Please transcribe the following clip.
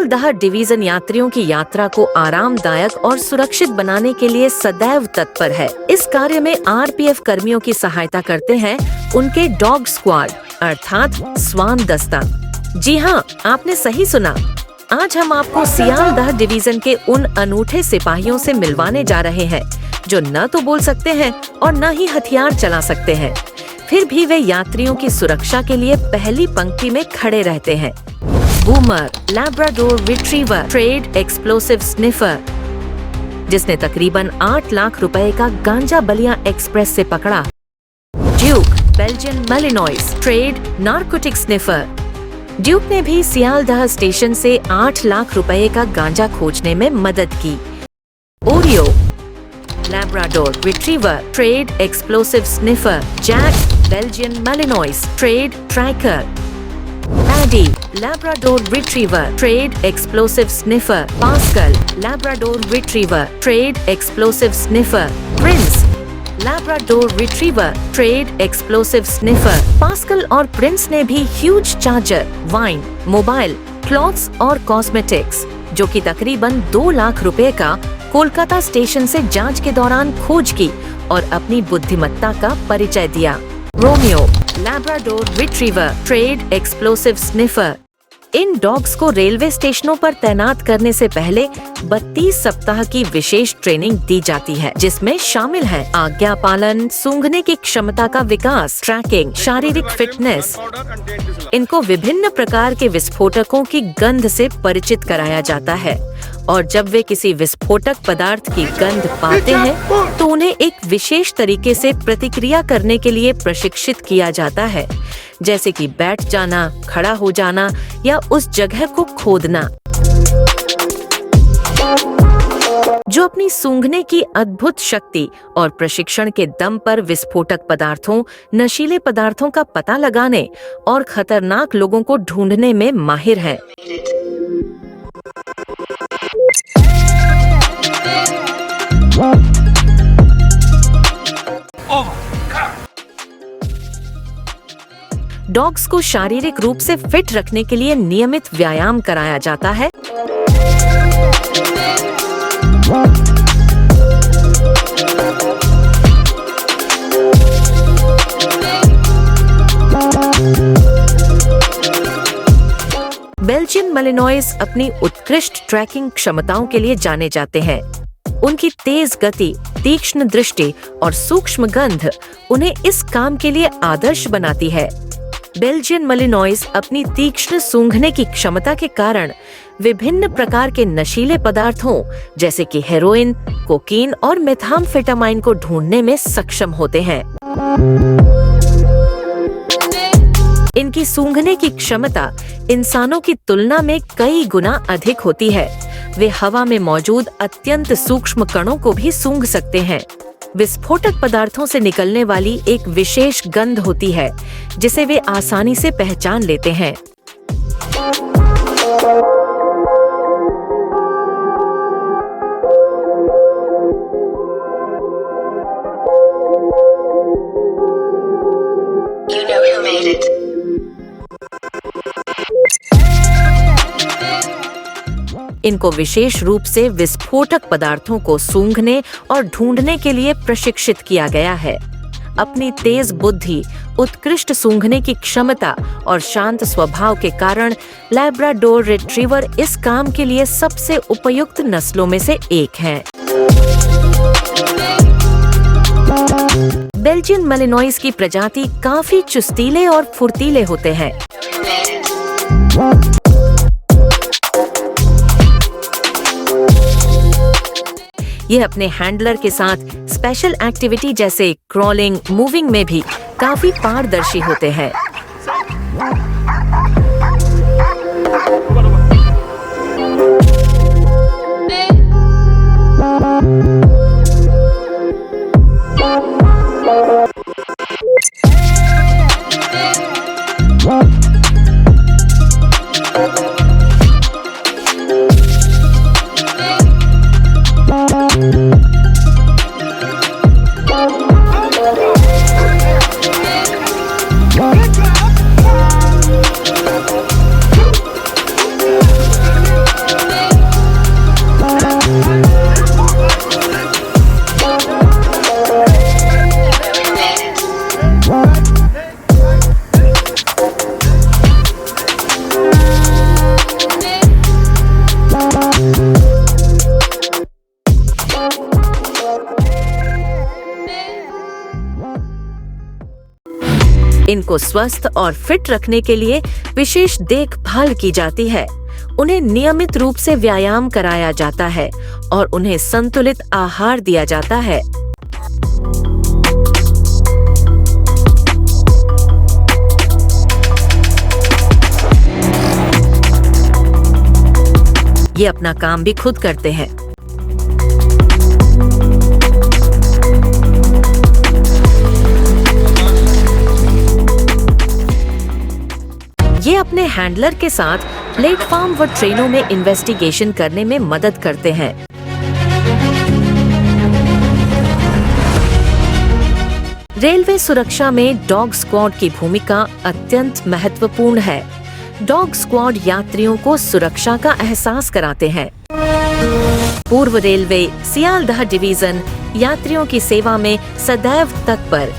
Sealdah division यात्रियों की यात्रा को आरामदायक और सुरक्षित बनाने के लिए सदैव तत्पर है। इस कार्य में आरपीएफ कर्मियों की सहायता करते हैं उनके डॉग स्क्वाड अर्थात स्वान दस्ता। जी हाँ, आपने सही सुना। आज हम आपको सियालदह डिवीजन के उन अनूठे सिपाहियों से मिलवाने जा रहे हैं जो न तो बोल सकते हैं और न ही हथियार चला सकते हैं, फिर भी वे यात्रियों की सुरक्षा के लिए पहली पंक्ति में खड़े रहते हैं। Boomer Labrador retriever trained explosive sniffer, जिसने तकरीबन 8 लाख रुपए का गांजा बलिया एक्सप्रेस से पकड़ा। Duke Belgian Malinois trained narcotic sniffer, Duke ने भी सियालदह स्टेशन से 8 लाख रुपए का गांजा खोजने में मदद की। Oreo Labrador retriever trained explosive sniffer, Jack Belgian Malinois trained tracker, Eddie Labrador retriever trained explosive sniffer, Pascal Labrador retriever trained explosive sniffer, Prince Labrador retriever trained explosive sniffer. Pascal और Prince ने भी huge charger, wine, mobile, clothes और cosmetics, जो कि तकरीबन 2 लाख रुपए का, Kolkata station से जांच के दौरान खोज की और अपनी बुद्धिमत्ता का परिचय दिया। Romeo Labrador retriever trained explosive sniffer. इन डॉग्स को रेलवे स्टेशनों पर तैनात करने से पहले 32 सप्ताह की विशेष ट्रेनिंग दी जाती है, जिसमें शामिल है आज्ञा पालन, सूंघने की क्षमता का विकास, ट्रैकिंग, शारीरिक फिटनेस। इनको विभिन्न प्रकार के विस्फोटकों की गंध से परिचित कराया जाता है और जब वे किसी विस्फोटक पदार्थ की गंध पाते हैं तो उन्हें एक विशेष तरीके से प्रतिक्रिया करने के लिए प्रशिक्षित किया जाता है, जैसे कि बैठ जाना, खड़ा हो जाना या उस जगह को खोदना। जो अपनी सूंघने की अद्भुत शक्ति और प्रशिक्षण के दम पर विस्फोटक पदार्थों, नशीले पदार्थों का पता लगाने और खतरनाक लोगों को ढूंढने में माहिर हैं। डॉग्स को शारीरिक रूप से फिट रखने के लिए नियमित व्यायाम कराया जाता है। बेल्जियन मैलिनॉइस अपनी उत्कृष्ट ट्रैकिंग क्षमताओं के लिए जाने जाते हैं। उनकी तेज गति, तीक्ष्ण दृष्टि और सूक्ष्म गंध उन्हें इस काम के लिए आदर्श बनाती है। बेल्जियन मैलिनॉइस अपनी तीक्ष्ण सूंघने की क्षमता के कारण विभिन्न प्रकार के नशीले पदार्थों जैसे कि हेरोइन, कोकीन और मेथाम्फेटामाइन को ढूंढने में सक्षम होते हैं। इनकी सूंघने की क्षमता इंसानों की तुलना में कई गुना अधिक होती है। वे हवा में मौजूद अत्यंत सूक्ष्म कणों को भी सूंघ सकते हैं। विस्फोटक पदार्थों से निकलने वाली एक विशेष गंध होती है जिसे वे आसानी से पहचान लेते हैं। You know who made it. इनको विशेष रूप से विस्फोटक पदार्थों को सूंघने और ढूंढने के लिए प्रशिक्षित किया गया है। अपनी तेज बुद्धि, उत्कृष्ट सूंघने की क्षमता और शांत स्वभाव के कारण लैब्राडोर रिट्रीवर इस काम के लिए सबसे उपयुक्त नस्लों में से एक हैं। बेल्जियन मैलिनॉइस की प्रजाति काफी चुस्तीले और फुर्तीले होते हैं। ये अपने हैंडलर के साथ स्पेशल एक्टिविटी जैसे क्रॉलिंग, मूविंग में भी काफी पारदर्शी होते हैं। इनको स्वस्थ और फिट रखने के लिए विशेष देखभाल की जाती है। उन्हें नियमित रूप से व्यायाम कराया जाता है और उन्हें संतुलित आहार दिया जाता है। ये अपना काम भी खुद करते हैं। ये अपने हैंडलर के साथ प्लेटफॉर्म व ट्रेनों में इन्वेस्टिगेशन करने में मदद करते हैं। रेलवे सुरक्षा में डॉग स्क्वाड की भूमिका अत्यंत महत्वपूर्ण है। डॉग स्क्वाड यात्रियों को सुरक्षा का एहसास कराते हैं। पूर्व रेलवे सियालदह डिवीजन यात्रियों की सेवा में सदैव तत्पर